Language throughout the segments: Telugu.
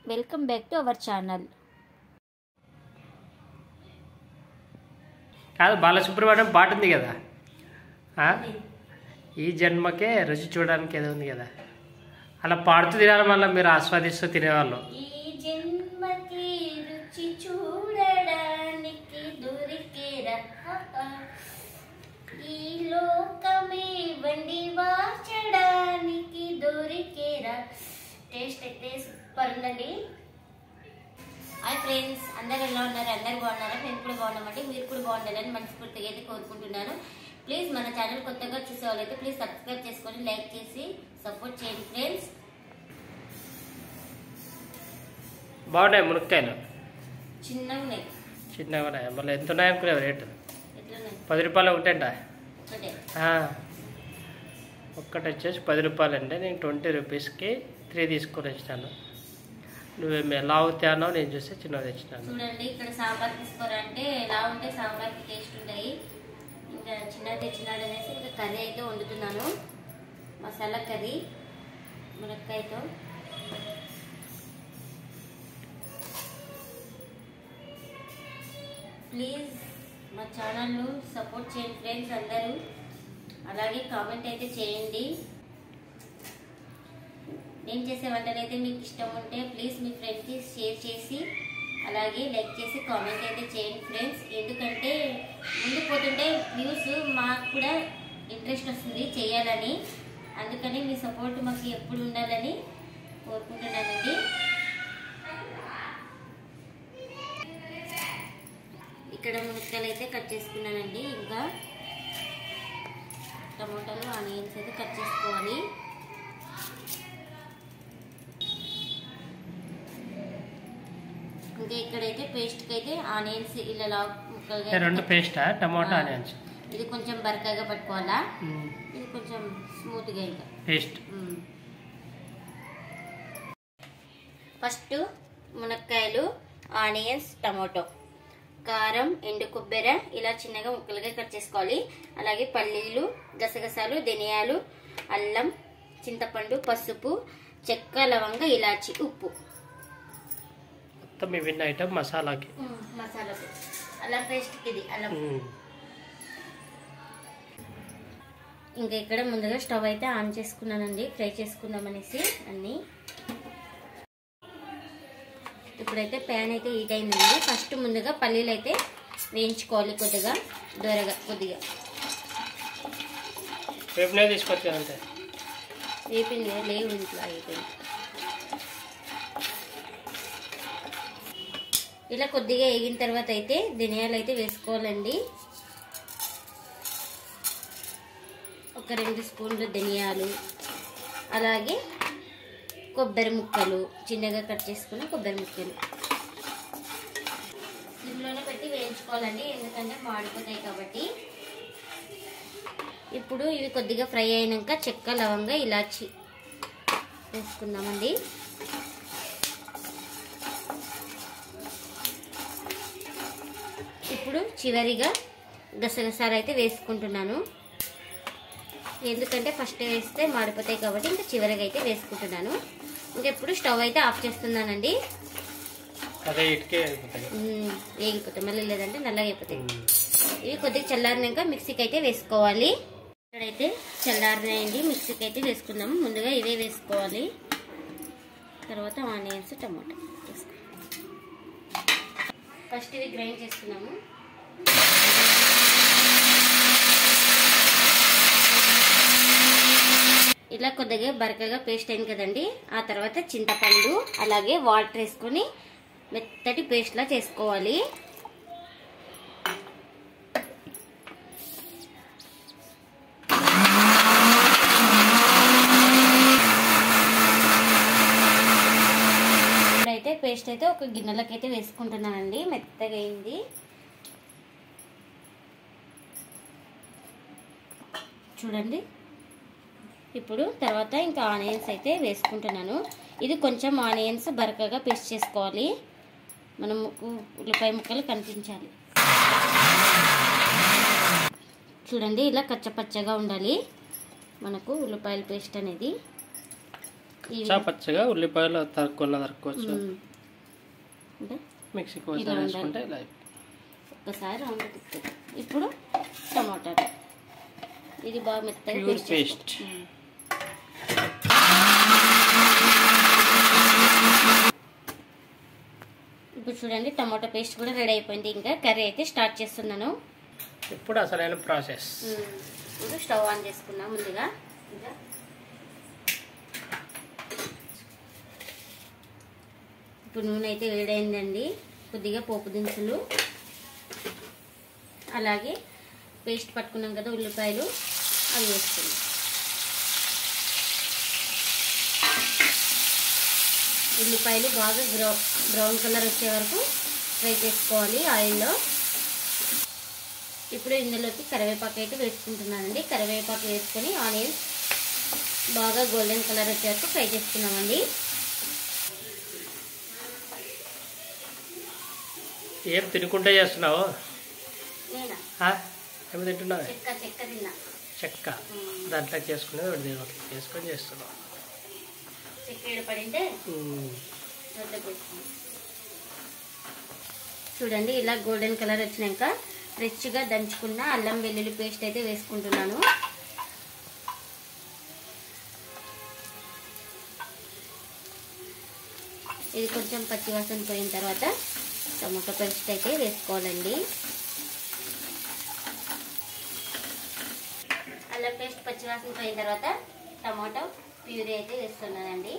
Welcome back to our channel. కాదు బాలసుబ్రహ్మణ్యం పాట ఉంది కదా, ఈ జన్మకే రుచి చూడడానికి ఏదో ఉంది కదా, అలా పాడుతూ తినాలి, మళ్ళీ మీరు ఆస్వాదిస్తూ తినేవాళ్ళు. ఈ జన్మకి రుచి చూడడానికి దొరికేరా, ఈ లోకమే వండి వాచడానికి దొరికేరా. టేస్ట్ అయితే సూపర్ ఉందండి. హాయ్ ఫ్రెండ్స్, అందరు ఎలా ఉన్నారు? అందరు బాగున్నారా? మేము కూడా బాగున్నామండి. మీరు కూడా బాగుండాలని మనస్ఫూర్తిగా అయితే కోరుకుంటున్నాను. ప్లీజ్ మన ఛానల్ కొత్తగా చూసే వాళ్ళైతే ప్లీజ్ సబ్స్క్రైబ్ చేసుకొని లైక్ చేసి సపోర్ట్ చేయండి ఫ్రెండ్స్. బాగున్నాయి మునక్కాయలు, చిన్నగా ఉన్నాయి. చిన్నగా ఉన్నాయి. మళ్ళీ ఎంత ఉన్నాయి అనుకునేవి రేటు? ఎట్లున్నాయి? 10 రూపాయలు ఒకటంట. ఒకటే ఒక్కటి వచ్చేసి 10 రూపాయలు అండి. నేను 20 రూపీస్కి 3 తీసుకొని వచ్చినాను. నువ్వేమి ఎలా అవుతానో నేను చూస్తే చిన్నది తెచ్చినాను. చూడండి, ఇక్కడ సాంబార్ తీసుకోరంటే ఎలా ఉంటే సాంబార్కి టేస్ట్ ఉంటాయి. ఇంకా చిన్నది తెచ్చినాడు అనేసి ఇంకా కర్రీ అయితే వండుతున్నాను. మసాలా కర్రీ మునక్కాయతో. ప్లీజ్ మా ఛానల్ను సపోర్ట్ చేయండి ఫ్రెండ్స్ అందరూ. అలాగే కామెంట్ అయితే చేయండి. నేను చేసే వంటలు అయితే మీకు ఇష్టం ఉంటే ప్లీజ్ మీ ఫ్రెండ్కి షేర్ చేసి అలాగే లైక్ చేసి కామెంట్ అయితే చేయండి ఫ్రెండ్స్. ఎందుకంటే ముందు పోతుంటే వ్యూస్ మాకు కూడా ఇంట్రెస్ట్ వస్తుంది చేయాలని. అందుకని మీ సపోర్ట్ మాకు ఎప్పుడు ఉండాలని కోరుకుంటున్నానండి. ఇక్కడ మునక్కాయలు అయితే కట్ చేసుకున్నానండి. ఇంకా టమోటాలు ఆనియన్స్ అయితే కట్ చేసుకోవాలి. ఇంకా ఇక్కడైతే పేస్ట్కి అయితే ఆనియన్స్ ఇలా ముక్కలుగా 2 పేస్టా? టమాటా ఆనియన్స్. ఇది కొంచెం బరకగా పట్టుకోవాలా, ఇది కొంచెం స్మూత్గా ఇంకా పేస్ట్. ఫస్ట్ మునక్కాయలు, ఆనియన్స్, టమాటో, కారం, ఎండు కొబ్బరి ఇలా చిన్నగా ముక్కలుగా కట్ చేసుకోవాలి. అలాగే పల్లీలు, గసగసాలు, ధనియాలు, అల్లం, చింతపండు, పసుపు, చెక్క, లవంగ, ఇలాచి, ఉప్పు. మొత్తం ఇవన్నీ ఐటమ్ మసాలాకి. మసాలా అల్లం పేస్ట్కి ఇది అల్లం. ఇంకా ఇక్కడ ముందుగా స్టవ్ అయితే ఆన్ చేసుకున్నానండి, ఫ్రై చేసుకుందాం అనేసి అన్నీ. ఇప్పుడైతే ప్యాన్ అయితే హీట్ అయిందండి. ఫస్ట్ ముందుగా పల్లీలు అయితే వేయించుకోవాలి కొద్దిగా దూరగా. కొద్దిగా రేపునే తీసుకొచ్చానంటే వేపింది లేవు ఇంట్లో అయిపోయింది. ఇలా కొద్దిగా వేగిన తర్వాత అయితే ధనియాలు అయితే వేసుకోవాలండి. ఒక 2 స్పూన్లు ధనియాలు, అలాగే కొబ్బరి ముక్కలు, చిన్నగా కట్ చేసుకున్న కొబ్బరి ముక్కలు ఇందులోనే పెట్టి వేయించుకోవాలండి, ఎందుకంటే మాడిపోతాయి కాబట్టి. ఇప్పుడు ఇవి కొద్దిగా ఫ్రై అయినాక చెక్క, లవంగ, ఇలాచి వేసుకుందామండి. ఇప్పుడు చివరిగా గసగసాలు అయితే వేసుకుంటున్నాను, ఎందుకంటే ఫస్ట్ వేస్తే మాడిపోతాయి కాబట్టి ఇంకా చివరిగా అయితే వేసుకుంటున్నాను. ఇంకా ఇప్పుడు స్టవ్ అయితే ఆఫ్ చేస్తున్నానండి. వేగిపోతాయి మళ్ళీ, లేదంటే నల్లగా అయిపోతాయి. ఇవి కొద్దిగా చల్లారినాక మిక్సీకి అయితే వేసుకోవాలి. ఇక్కడైతే చల్లారినాయండి, మిక్సీకి అయితే వేసుకుందాము. ముందుగా ఇవే వేసుకోవాలి, తర్వాత ఆనియన్స్, టమాటా వేసుకోవాలి. ఫస్ట్ ఇవి గ్రైండ్ చేసుకున్నాము. ఇలా కొద్దిగా బరకగా పేస్ట్ అయింది కదండి. ఆ తర్వాత చింతపండు అలాగే వాటర్ వేసుకొని మెత్తటి పేస్ట్లా చేసుకోవాలి. ఇప్పుడైతే పేస్ట్ అయితే ఒక గిన్నెలకి అయితే వేసుకుంటున్నానండి. మెత్తగా అయింది. చూడండి. ఇప్పుడు తర్వాత ఇంకా ఆనియన్స్ అయితే వేసుకుంటున్నాను. ఇది కొంచెం ఆనియన్స్ బరకగా పేస్ట్ చేసుకోవాలి, మనం ఉల్లిపాయ ముక్కలు కనిపించాలి. చూడండి, ఇలా కచ్చపచ్చగా ఉండాలి మనకు ఉల్లిపాయల పేస్ట్ అనేది. పచ్చగా ఉల్లిపాయలు తరుక్కోవచ్చు. మిక్సీకి వేసుకుంటే ఇలా ఒక్కసారి రౌండ్ తిప్పుతుంది. ఇప్పుడు టమాటాలు ఇది బాగా మెత్తగా పేస్ట్. ఇప్పుడు చూడండి టమాటా పేస్ట్ కూడా రెడీ అయిపోయింది. ఇంకా కర్రీ అయితే స్టార్ట్ చేస్తున్నాను. ఇప్పుడు అసలైన ప్రాసెస్. ఇప్పుడు స్టవ్ ఆన్ చేసుకున్నాం ముందుగా. ఇప్పుడు నూనె అయితే వేడైందండి. కొద్దిగా పోపు దినుసులు, అలాగే పేస్ట్ పట్టుకున్నాం కదా ఉల్లిపాయలు, అవి వేసుకున్నాం. ఉల్లిపాయలు బాగా బ్రౌన్ కలర్ వచ్చే వరకు ఫ్రై చేసుకోవాలి ఆయిల్లో. ఇప్పుడు ఇందులోకి కరివేపాకు అయితే వేసుకుంటున్నానండి. కరివేపాకు వేసుకొని ఆనియన్స్ బాగా గోల్డెన్ కలర్ వచ్చే వరకు ఫ్రై చేసుకున్నామండి. ఏం తినుకుంటే చేస్తున్నావు? ఏమి తింటున్నావు? చెక్క తిన్నా. చెక్క దాంట్లో చేసుకునేది చేసుకొని చేస్తున్నావు. చెక్క పడింటే చూడండి ఇలా గోల్డెన్ కలర్ వచ్చినాక ఫ్రెష్గా దంచుకున్న అల్లం వెల్లుల్లి పేస్ట్ అయితే వేసుకుంటున్నాను. ఇది కొంచెం పచ్చివాసన పోయిన తర్వాత టమాటో పేస్ట్ అయితే వేసుకోవాలండి. అల్లం పేస్ట్ పచ్చివాసన పోయిన తర్వాత టమాటో ప్యూరీ అయితే వేస్తున్నానండి.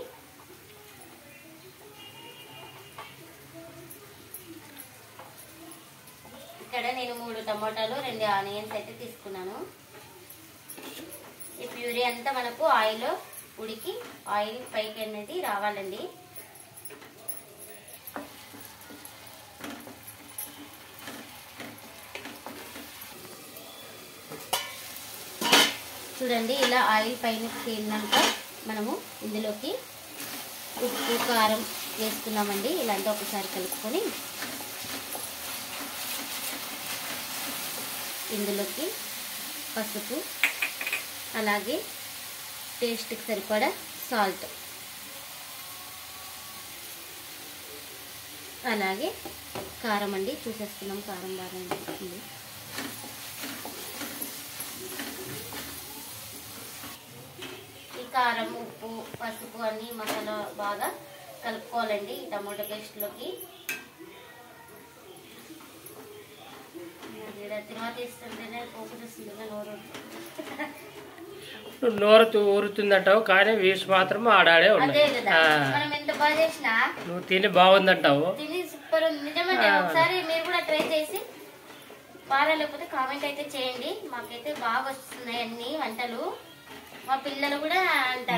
ఇక్కడ నేను 3 టమాటాలు 2 ఆనియన్స్ అయితే తీసుకున్నాను. ఈ ప్యూరీ అంతా మనకు ఆయిల్లో ఉడికి ఆయిల్ పైకి అనేది రావాలండి. చూడండి ఇలా ఆయిల్ పైన తేలినాక మనము ఇందులోకి ఉప్పు కారం వేసుకున్నామండి. ఇలాంటి ఒకసారి కలుపుకొని ఇందులోకి పసుపు, అలాగే టేస్ట్కి సరిపడా సాల్ట్, అలాగే కారం అండి. చూసేస్తున్నాం కారం బాగా ఉంటుంది. ఈ కారం, ఉప్పు, పసుపు అన్ని మసాలా బాగా కలుపుకోవాలండి ఈ టమాటో పేస్ట్లోకి. నోరు ఊరుతుందంటావు కానీ వ్యూస్ మాత్రం ఆడాడే ఉన్నాయి. నువ్వు తిని బాగుందంటావు. సూపర్ ఉంది నిజమండి. ఒకసారి మీరు కూడా ట్రై చేసి బాగాలేకపోతే కామెంట్ అయితే చేయండి. మాకైతే బాగా వస్తున్నాయి అన్ని వంటలు. మా పిల్లలు కూడా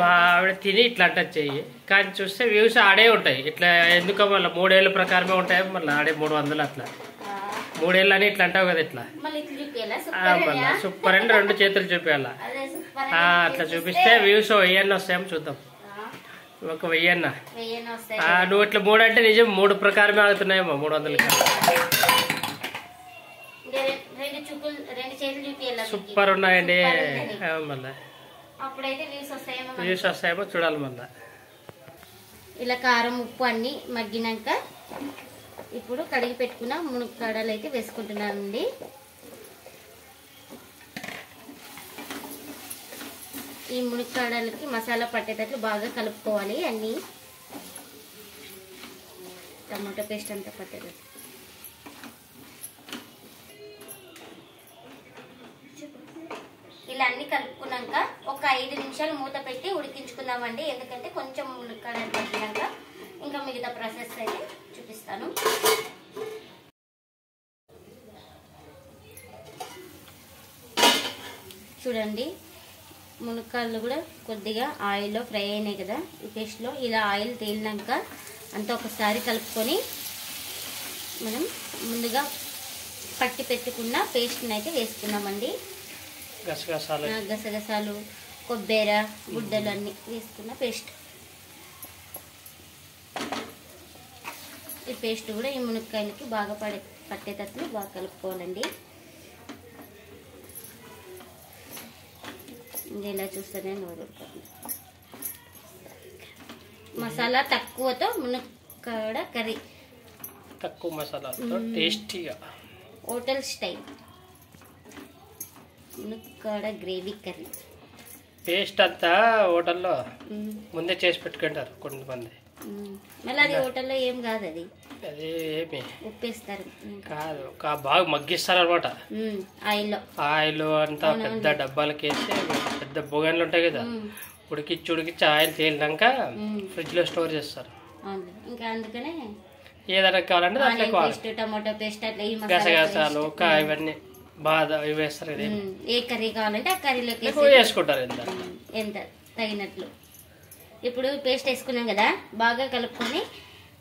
మా ఆవిడ తిని ఇట్లా అంటది చెయ్యి, కానీ చూస్తే వ్యూస్ ఆడే ఉంటాయి. ఇట్లా ఎందుకో మళ్ళీ 3 ఏళ్ళ ప్రకారమే ఉంటాయి. మళ్ళీ ఆడే 300 అట్లా 3 ఏళ్ళు అని ఇట్లా అంటావు కదా. ఇట్లా మళ్ళీ సూపర్ అని 2 చేతులు చూపించాలా. అట్లా చూపిస్తే వ్యూస్ 1000 వస్తాయేమో చూద్దాం. ఒక 1000 నువ్వు ఇట్లా 3 అంటే నిజం 3 ప్రకారమే ఆగుతున్నాయేమో 300. సూపర్ ఉన్నాయండి. మళ్ళీ వ్యూస్ వస్తాయేమో చూడాలి. మళ్ళీ ఇలా కారం ఉప్పు అన్ని మగ్గినాక ఇప్పుడు కడిగి పెట్టుకున్న మునక్కాడలు అయితే వేసుకుంటున్నానండి. ఈ మునక్కాడలకి మసాలా పట్టేటట్లు బాగా కలుపుకోవాలి. అన్నీ టమాటో పేస్ట్ అంతా పట్టేటట్లు. ఇలా అన్ని కలుపుకున్నాక ఒక 5 నిమిషాలు మూత పెట్టి ఉడికించుకుందామండి. ఎందుకంటే కొంచెం మునక్కాడలు పట్టినాక ఇంకా మిగతా ప్రాసెస్ అయితే చూపిస్తాను. చూడండి మునక్కాడలు కూడా కొద్దిగా ఆయిల్లో ఫ్రై అయినాయి కదా ఈ పేస్ట్లో. ఇలా ఆయిల్ తేలినాక అంతా ఒకసారి కలుపుకొని మనం ముందుగా పట్టి పెట్టుకున్న పేస్ట్ని అయితే వేసుకున్నామండి. గసగసాలు, కొబ్బరి గుడ్డలు అన్నీ వేసుకున్న పేస్ట్. ఈ పేస్ట్ కూడా ఈ మునక్కాయలకి బాగా పట్టేటట్లు బాగా కలుపుకోవాలండి. ఇలా చూస్తేనే నోరు. మసాలా తక్కువతో మునక్కాడ కర్రీ, తక్కువ మసాలాతో టేస్టీగా హోటల్ స్టైల్ మునక్కాడ గ్రేవీ కర్రీ. పేస్ట్ అంతా హోటల్లో ముందే చేసి పెట్టుకుంటారు కొంతమంది. మళ్ళీ అది హోటల్లో ఏం కాదు, అది అది ఏమి ఉప్పేస్తారు కాదు, బాగా మగ్గిస్తారు అనమాట. ఆయిల్ అంతా పెద్ద డబ్బాలకి వేసి పెద్ద బొగన్లు ఉంటాయి కదా, ఉడికిచ్చి ఆయిల్ తేలినాక ఫ్రిడ్జ్ లో స్టోర్ చేస్తారు. ఇంకా అందుకనే ఏదైనా కావాలంటే దాంట్లో టమాటో పేస్ట్ అట్లా గసగసాలు ఇవన్నీ బాగా ఇవి వేస్తారు. ఏ కర్రీ కావాలంటే ఆ కర్రీలోకి వేసుకుంటారు ఎంత తగినట్లు. ఇప్పుడు పేస్ట్ వేసుకున్నాం కదా, బాగా కలుపుకొని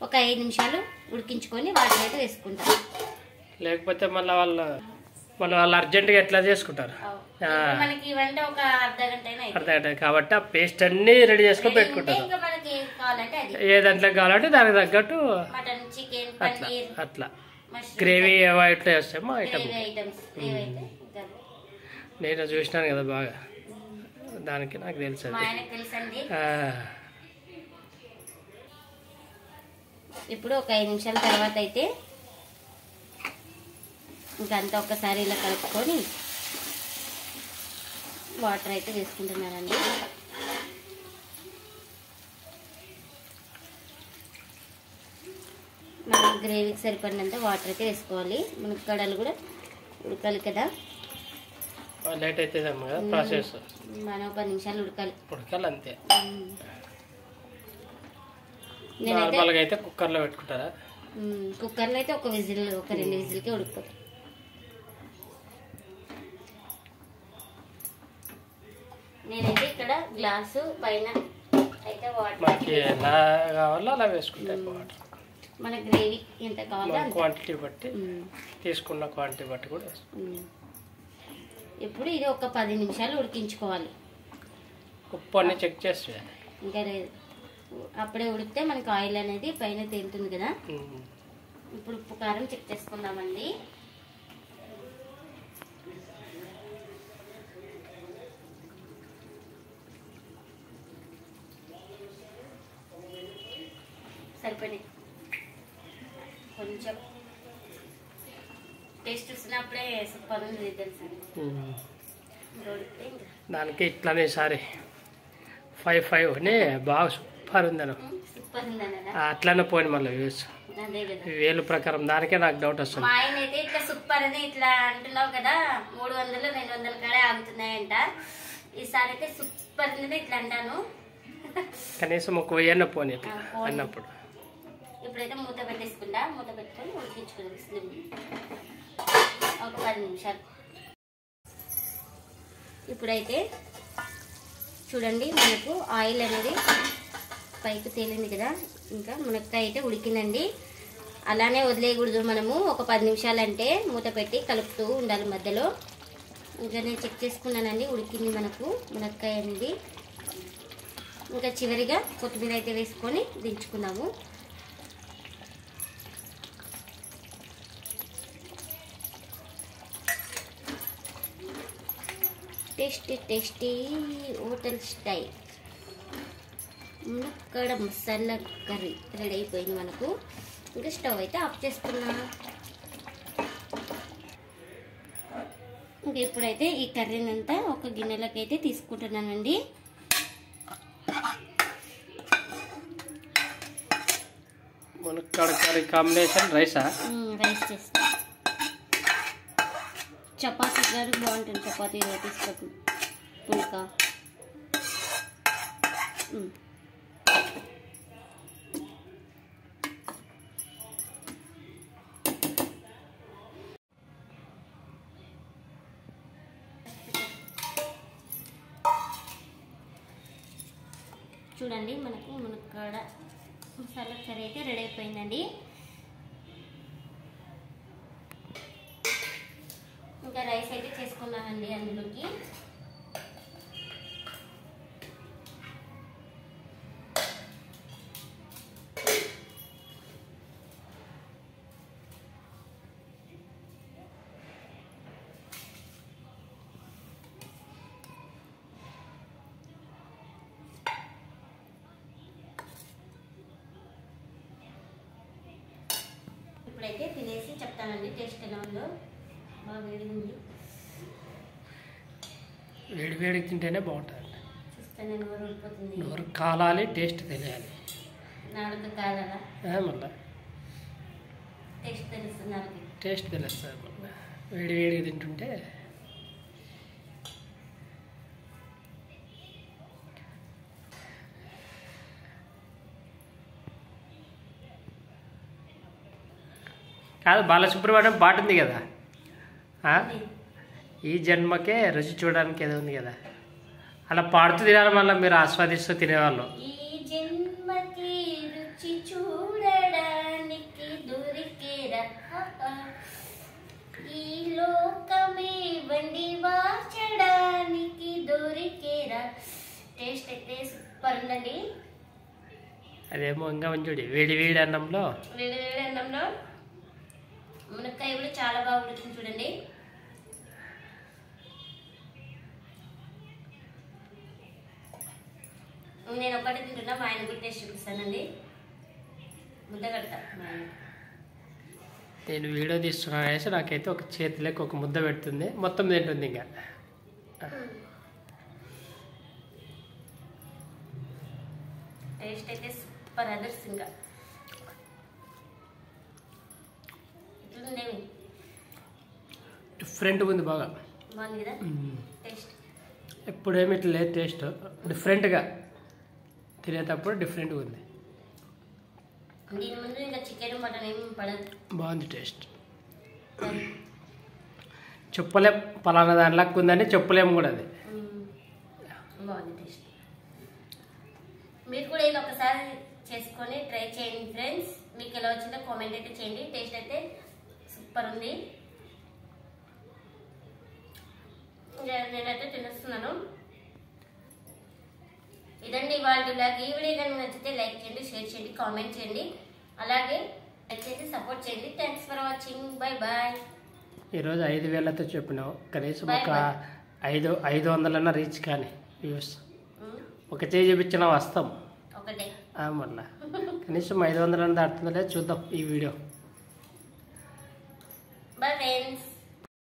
ఒక 5 నిమిషాలు ఉడికించుకొని వాటర్ అయితే వేసుకుంటారు. లేకపోతే మళ్ళీ వాళ్ళు అర్జెంటుగా ఎట్లా చేసుకుంటారు. మనకి ఇవంటే ఒక అర్ధగంట కాబట్టి ఆ పేస్ట్ అన్ని రెడీ చేసుకొని పెట్టుకుంటారు. ఏ దాంట్లో కావాలంటే దానికి తగ్గట్టు మటన్, చికెన్, అట్లా గ్రేవీ ఎట్లా చేస్తామో ఐటమ్. నేను చూసినాను కదా బాగా, దానికి నాకు తెలుసు. ఇప్పుడు ఒక 5 నిమిషాల తర్వాత అయితే ఇంకంతా ఒక్కసారి ఇలా కలుపుకొని వాటర్ అయితే వేసుకుంటున్నానండి. మనం గ్రేవీకి సరిపడినంత వాటర్ అయితే వేసుకోవాలి. మునక్కాడలు కూడా ఉడకాలి కదా, లేట్ అవుతుందమ్మా ప్రాసెస్. మనం 10 నిమిషాలు ఉడకాలి అంతే. నార్మల్గా అయితే కుక్కర్లో పెట్టుకుంటారా? కుక్కర్లో అయితే ఒక 2 విజిల్కే ఉడికిపోతుంది. నేనైతే ఇక్కడ గ్లాసు పైన అయితే వాటర్ ఎలా కావాలో అలా వేసుకుంటారు. వాటర్ మన గ్రేవీ ఎంత కావాలో క్వాంటిటీ బట్టి, తీసుకున్న క్వాంటిటీ బట్టి కూడా. ఇప్పుడు ఇది ఒక 10 నిమిషాలు ఉడికించుకోవాలి. ఉప్పు అన్ని చెక్ చేసి ఇంకా లేదు, అప్పుడే ఉడికితే మనకి ఆయిల్ అనేది పైన తేలుతుంది కదా. ఇప్పుడు ఉప్పు కారం చెక్ చేసుకుందామండి. సరిపడి కొంచెం టేస్ట్ చూసినప్పుడే సూపర్ ఉంది తెలుసా. దానికి ఇట్లానే సారీ 5 అని బాగా సూపర్ ఉందను. అట్లానే పోయిన మళ్ళీ వేలు ప్రకారం దానికే నాకు డౌట్ వస్తుంది. మా ఆయన అయితే ఇట్లా సూపర్ అని ఇట్లా అంటున్నావు కదా, 300-200 కాడే ఆగుతున్నాయంట. ఈసారి అయితే సూపర్ అనేది ఇట్లా అంటాను. కనీసం ఒక 1000 పోనీ అన్నప్పుడు. ఇప్పుడైతే మూత పెట్టేసుకుంటా, మూత పెట్టుకొని ఉడికించుకుందాం ఒక 10 నిమిషాలు. ఇప్పుడైతే చూడండి మనకు ఆయిల్ అనేది పైకి తేలింది కదా, ఇంకా మునక్కాయ అయితే ఉడికిందండి. అలానే వదిలేయకూడదు, మనము ఒక 10 నిమిషాలు అంటే మూత పెట్టి కలుపుతూ ఉండాలి మధ్యలో. ఇంకా నేను చెక్ చేసుకున్నానండి, ఉడికింది మనకు మునక్కాయ అనేది. ఇంకా చివరిగా కొత్తిమీర అయితే వేసుకొని దించుకుందాము. టేస్టీ టేస్టీ హోటల్ స్టైల్ మునక్కాడ మసాలా కర్రీ రెడీ అయిపోయింది మనకు. ఇంకా స్టవ్ అయితే ఆఫ్ చేసుకున్నా. ఇంకా ఇప్పుడైతే ఈ కర్రీని అంతా ఒక గిన్నెలోకి అయితే తీసుకుంటున్నానండి. మునక్కాడ కర్రీ కాంబినేషన్ రైసా? రైస్ చేస్తా, చపాతీ గారు బాగుంటుంది. చపాతీ రోటీస్ పుల్కా. చూడండి మనకు మునక్కాడ మసాలా కర్రీ అయితే రెడీ అయిపోయిందండి. ఇంకా రైస్ అయితే చేసుకున్నానండి అందులోకి. ఇప్పుడైతే తినేసి చెప్తానండి టేస్ట్ ఎలా ఉందో. బాగా వేడిగింది, వేడి వేడికి తింటేనే బాగుంటుంది. చూస్తాను నోరు ఉడిపోతుంది. నోరు కాలాలి, టేస్ట్ తెలియాలి. నాలుగు కాదలా మళ్ళీ టేస్ట్ తెలుస్తుంది. నాలుగు టేస్ట్ తెలుస్తుంది. మళ్ళీ వేడి వేడిగా తింటుంటే కాదు. బాలసుబ్రహ్మణ్యం పాట ఉంది కదా, ఈ జన్మకే రుచి చూడడానికి ఏదో ఉంది కదా, అలా పాడుతూ తినాలి. మళ్ళీ మీరు ఆస్వాదిస్తూ తినేవాళ్ళు. ఈ జన్మకి రుచి చూడడానికి దొరికేరా, ఈ లోకమే వండి వార్చడానికి దొరికేరా. టేస్ట్ అయితే సూపర్ ఉందండి. అదేమో ఇంకా మంచి వేడి వేడి అన్నంలో, వేడి వేడి అన్నంలో మునక్కాయ కూడా చాలా బాగా ఉడుకుతుంది చూడండి. నేను ఒకటి తింటున్నా, మా ఆయన కూడా టేస్ట్ చూపిస్తానండి. ముద్ద కడతా. నేను వీడియో తీస్తున్నాను అనేసి నాకైతే ఒక చేతిలోకి ఒక ముద్ద పెడుతుంది, మొత్తం తింటుంది. ఇంకా టేస్ట్ అయితే సూపర్ అదర్స్. ఇంకా ఇట్లుందేమి డిఫరెంట్గా ఉంది, బాగా బాగుంది కదా టేస్ట్. ఎప్పుడేమి ఇట్లా లేదు, టేస్ట్ డిఫరెంట్గా తినేటప్పుడు డిఫరెంట్గా ఉంది. దీని ముందు ఇంకా చికెన్ మటన్ ఏమి పడదు. బాగుంది టేస్ట్. చెప్పలేం పలానా దానిలాగా ఉందని చెప్పలేము కూడా. అది బాగుంది టేస్ట్. మీరు కూడా ఇది ఒకసారి చేసుకొని ట్రై చేయండి ఫ్రెండ్స్. మీకు ఎలా వచ్చిందో కామెంట్ అయితే చేయండి. టేస్ట్ అయితే సూపర్ ఉంది. నేనైతే తినేస్తున్నాను. ఇదండి వాళ్ళ బ్లాగ్. ఈ వీడియో కనుక నచ్చితే లైక్ చేయండి, షేర్ చేయండి, కామెంట్ చేయండి, అలాగే లైక్ చేసి సపోర్ట్ చేయండి. Thanks for watching. Bye bye. ఈరోజు 5,000తో చెప్పినావు, కనీసం ఒక 500 రీచ్ కానీ వ్యూస్. ఒక చేయి చూపించిన వస్తాం ఒకటే మళ్ళా కనీసం 500 దాటుతుందో లేదో చూద్దాం ఈ వీడియో.